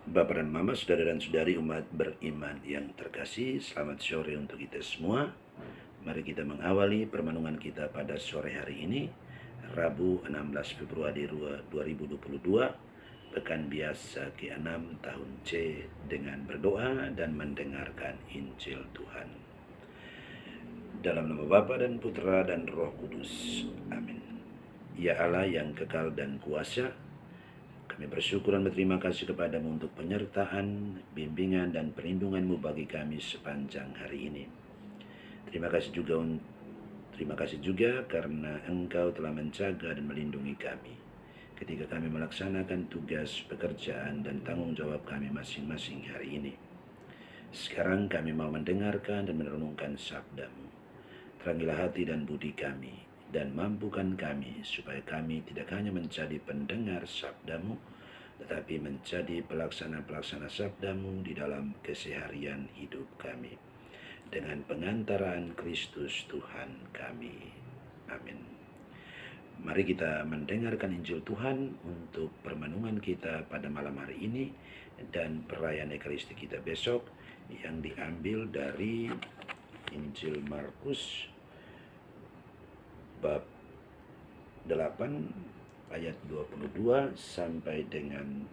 Bapak dan Mama, saudara dan saudari umat beriman yang terkasih, selamat sore untuk kita semua. Mari kita mengawali permenungan kita pada sore hari ini, Rabu 16 Februari 2022, pekan biasa ke-6 tahun C, dengan berdoa dan mendengarkan Injil Tuhan. Dalam nama Bapa dan Putra dan Roh Kudus. Amin. Ya Allah yang kekal dan kuasa, kami bersyukur dan berterima kasih kepadamu untuk penyertaan, bimbingan, dan perlindunganmu bagi kami sepanjang hari ini. Terima kasih juga karena Engkau telah menjaga dan melindungi kami ketika kami melaksanakan tugas, pekerjaan, dan tanggung jawab kami masing-masing hari ini. Sekarang kami mau mendengarkan dan merenungkan sabda-Mu. Terangilah hati dan budi kami, dan mampukan kami supaya kami tidak hanya menjadi pendengar sabda-Mu, tetapi menjadi pelaksana-pelaksana sabda-Mu di dalam keseharian hidup kami. Dengan pengantaran Kristus Tuhan kami. Amin. Mari kita mendengarkan Injil Tuhan untuk permenungan kita pada malam hari ini dan perayaan Ekaristi kita besok, yang diambil dari Injil Markus bab 8 ayat 22 sampai dengan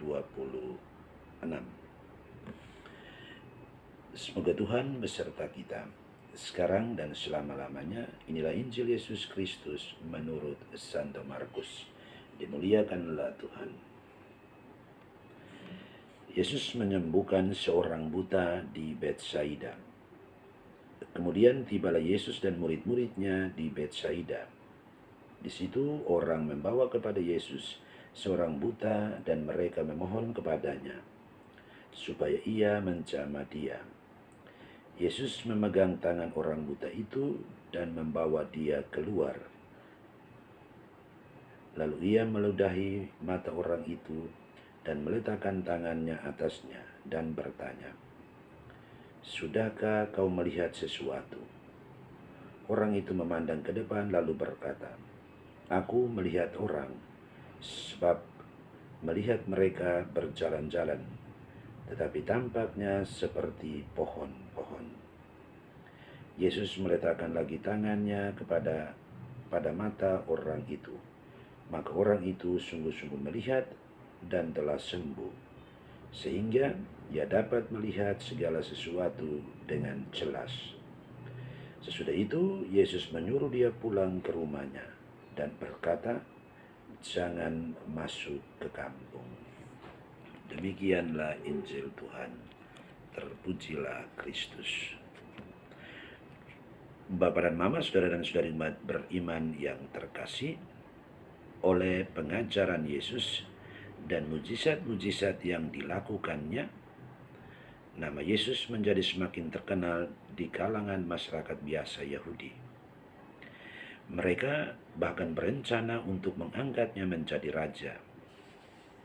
26. Semoga Tuhan beserta kita sekarang dan selama-lamanya. Inilah Injil Yesus Kristus menurut Santo Markus. Dimuliakanlah Tuhan. Yesus menyembuhkan seorang buta di Betsaida. Kemudian tibalah Yesus dan murid-muridnya di Betsaida. Di situ orang membawa kepada Yesus seorang buta, dan mereka memohon kepadanya supaya ia menjamah dia. Yesus memegang tangan orang buta itu dan membawa dia keluar. Lalu ia meludahi mata orang itu dan meletakkan tangannya atasnya dan bertanya, "Sudahkah kau melihat sesuatu?" Orang itu memandang ke depan lalu berkata, "Aku melihat orang, sebab melihat mereka berjalan-jalan, tetapi tampaknya seperti pohon-pohon." Yesus meletakkan lagi tangannya pada mata orang itu. Maka orang itu sungguh-sungguh melihat dan telah sembuh, sehingga ia dapat melihat segala sesuatu dengan jelas. Sesudah itu Yesus menyuruh dia pulang ke rumahnya dan berkata, "Jangan masuk ke kampung." Demikianlah Injil Tuhan. Terpujilah Kristus. Bapak dan Mama, saudara dan saudari umat beriman yang terkasih, oleh pengajaran Yesus dan mujizat-mujizat yang dilakukannya, nama Yesus menjadi semakin terkenal di kalangan masyarakat biasa Yahudi. Mereka bahkan berencana untuk mengangkatnya menjadi raja.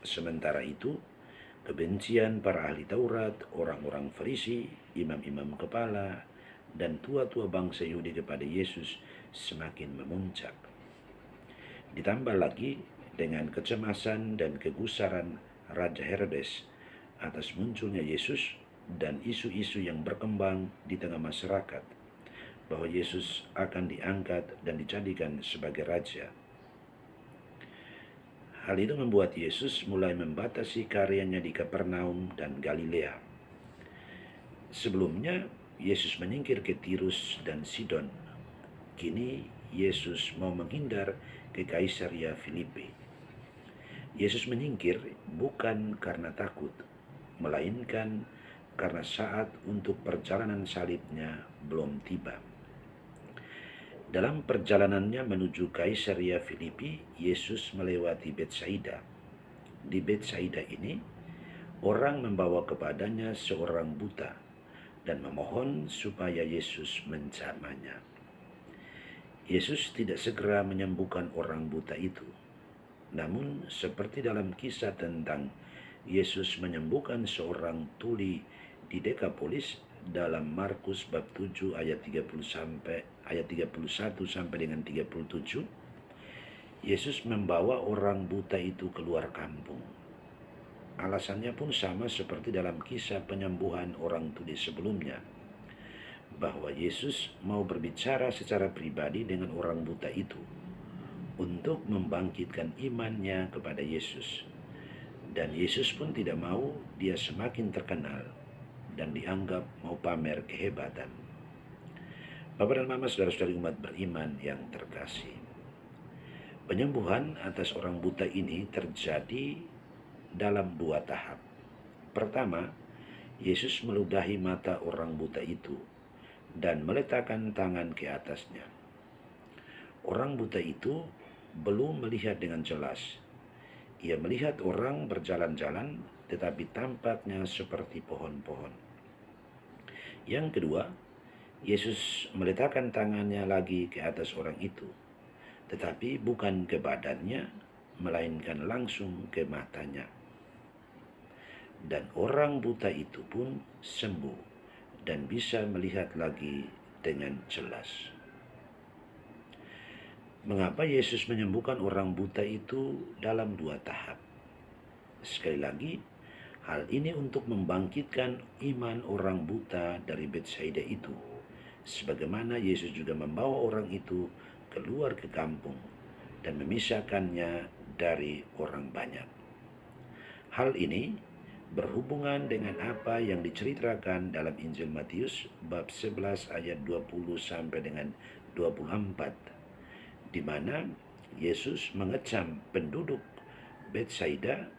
Sementara itu, kebencian para ahli Taurat, orang-orang Farisi, imam-imam kepala, dan tua-tua bangsa Yahudi kepada Yesus semakin memuncak. Ditambah lagi dengan kecemasan dan kegusaran Raja Herodes atas munculnya Yesus dan isu-isu yang berkembang di tengah masyarakat bahwa Yesus akan diangkat dan dijadikan sebagai raja. Hal itu membuat Yesus mulai membatasi karyanya di Kapernaum dan Galilea. Sebelumnya Yesus menyingkir ke Tirus dan Sidon. Kini Yesus mau menghindar ke Kaisaria Filipi. Yesus menyingkir bukan karena takut, melainkan karena saat untuk perjalanan salibnya belum tiba. Dalam perjalanannya menuju Kaisaria Filipi, Yesus melewati Betsaida. Di Betsaida ini, orang membawa kepadanya seorang buta dan memohon supaya Yesus menjamahnya. Yesus tidak segera menyembuhkan orang buta itu. Namun seperti dalam kisah tentang Yesus menyembuhkan seorang tuli di Dekapolis dalam Markus bab 7 ayat 31 sampai dengan 37, Yesus membawa orang buta itu keluar kampung. Alasannya pun sama seperti dalam kisah penyembuhan orang tuli sebelumnya, bahwa Yesus mau berbicara secara pribadi dengan orang buta itu untuk membangkitkan imannya kepada Yesus. Dan Yesus pun tidak mau dia semakin terkenal dan dianggap mau pamer kehebatan. Bapak dan Mama, saudara-saudari umat beriman yang terkasih, penyembuhan atas orang buta ini terjadi dalam 2 tahap. Pertama, Yesus meludahi mata orang buta itu dan meletakkan tangan ke atasnya. Orang buta itu belum melihat dengan jelas. Ia melihat orang berjalan-jalan, tetapi tampaknya seperti pohon-pohon. Yang kedua, Yesus meletakkan tangannya lagi ke atas orang itu, tetapi bukan ke badannya, melainkan langsung ke matanya. Dan orang buta itu pun sembuh dan bisa melihat lagi dengan jelas. Mengapa Yesus menyembuhkan orang buta itu dalam 2 tahap? Sekali lagi, hal ini untuk membangkitkan iman orang buta dari Betsaida itu, sebagaimana Yesus juga membawa orang itu keluar ke kampung dan memisahkannya dari orang banyak. Hal ini berhubungan dengan apa yang diceritakan dalam Injil Matius bab 11 ayat 20 sampai dengan 24, di mana Yesus mengecam penduduk Betsaida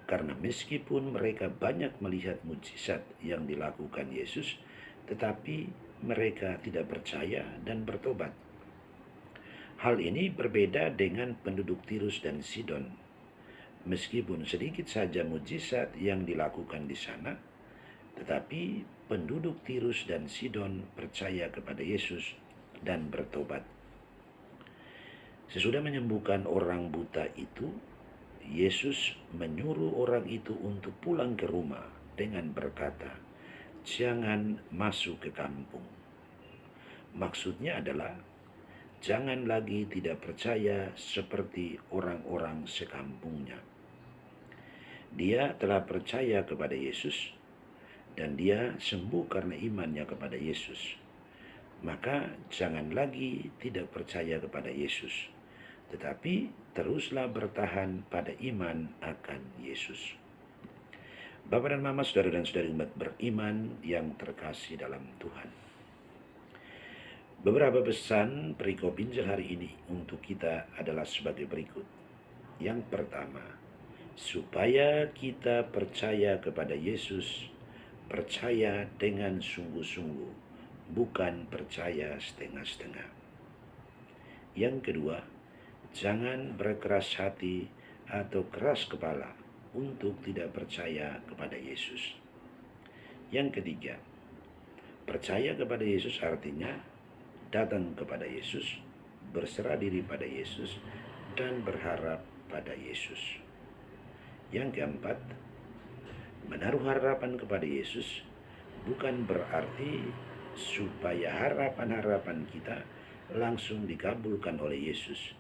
karena meskipun mereka banyak melihat mujizat yang dilakukan Yesus, tetapi mereka tidak percaya dan bertobat. Hal ini berbeda dengan penduduk Tirus dan Sidon. Meskipun sedikit saja mujizat yang dilakukan di sana, tetapi penduduk Tirus dan Sidon percaya kepada Yesus dan bertobat. Sesudah menyembuhkan orang buta itu, Yesus menyuruh orang itu untuk pulang ke rumah dengan berkata, "Jangan masuk ke kampung." Maksudnya adalah, jangan lagi tidak percaya seperti orang-orang sekampungnya. Dia telah percaya kepada Yesus dan dia sembuh karena imannya kepada Yesus. Maka jangan lagi tidak percaya kepada Yesus, tetapi teruslah bertahan pada iman akan Yesus. Bapak dan Mama, saudara dan saudari umat beriman yang terkasih dalam Tuhan, beberapa pesan perikop Injil hari ini untuk kita adalah sebagai berikut. Yang pertama, supaya kita percaya kepada Yesus, percaya dengan sungguh-sungguh, bukan percaya setengah-setengah. Yang kedua, jangan berkeras hati atau keras kepala untuk tidak percaya kepada Yesus. Yang ketiga, percaya kepada Yesus artinya datang kepada Yesus, berserah diri pada Yesus, dan berharap pada Yesus. Yang keempat, menaruh harapan kepada Yesus bukan berarti supaya harapan-harapan kita langsung dikabulkan oleh Yesus.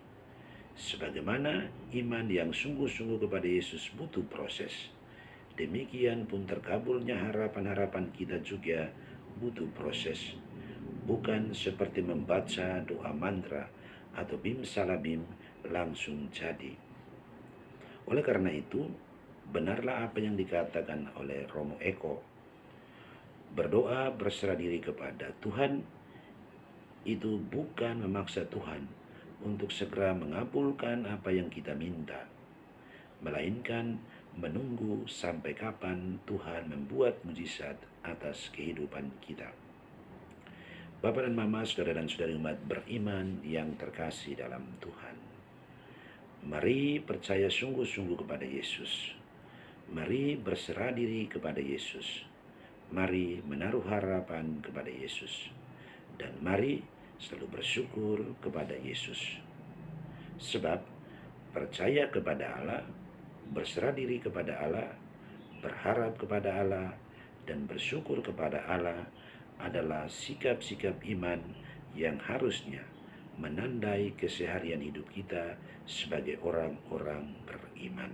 Sebagaimana iman yang sungguh-sungguh kepada Yesus butuh proses, demikian pun terkabulnya harapan-harapan kita juga butuh proses. Bukan seperti membaca doa mantra atau bim salabim langsung jadi. Oleh karena itu, benarlah apa yang dikatakan oleh Romo Eko, berdoa berserah diri kepada Tuhan itu bukan memaksa Tuhan untuk segera mengabulkan apa yang kita minta, melainkan menunggu sampai kapan Tuhan membuat mujizat atas kehidupan kita. Bapak dan Mama, saudara dan saudari umat beriman yang terkasih dalam Tuhan, mari percaya sungguh-sungguh kepada Yesus. Mari berserah diri kepada Yesus. Mari menaruh harapan kepada Yesus. Dan mari selalu bersyukur kepada Yesus. Sebab percaya kepada Allah, berserah diri kepada Allah, berharap kepada Allah, dan bersyukur kepada Allah adalah sikap-sikap iman yang harusnya menandai keseharian hidup kita sebagai orang-orang beriman.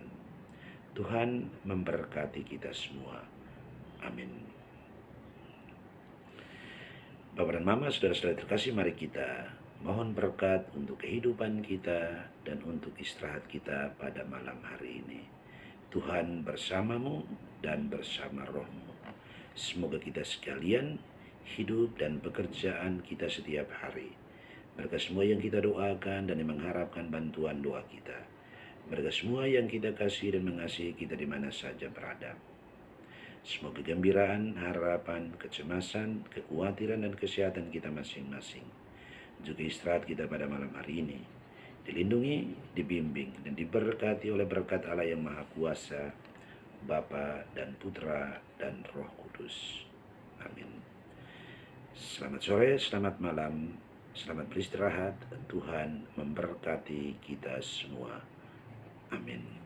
Tuhan memberkati kita semua. Amin. Bapak dan Mama, saudara-saudara terkasih, mari kita mohon berkat untuk kehidupan kita dan untuk istirahat kita pada malam hari ini. Tuhan bersamamu dan bersama rohmu. Semoga kita sekalian hidup dan pekerjaan kita setiap hari, mereka semua yang kita doakan dan yang mengharapkan bantuan doa kita, mereka semua yang kita kasih dan mengasihi kita di mana saja berada, semoga kegembiraan, harapan, kecemasan, kekhawatiran, dan kesehatan kita masing-masing, juga istirahat kita pada malam hari ini, dilindungi, dibimbing, dan diberkati oleh berkat Allah yang Maha Kuasa, Bapa dan Putra dan Roh Kudus. Amin. Selamat sore, selamat malam, selamat beristirahat. Tuhan memberkati kita semua. Amin.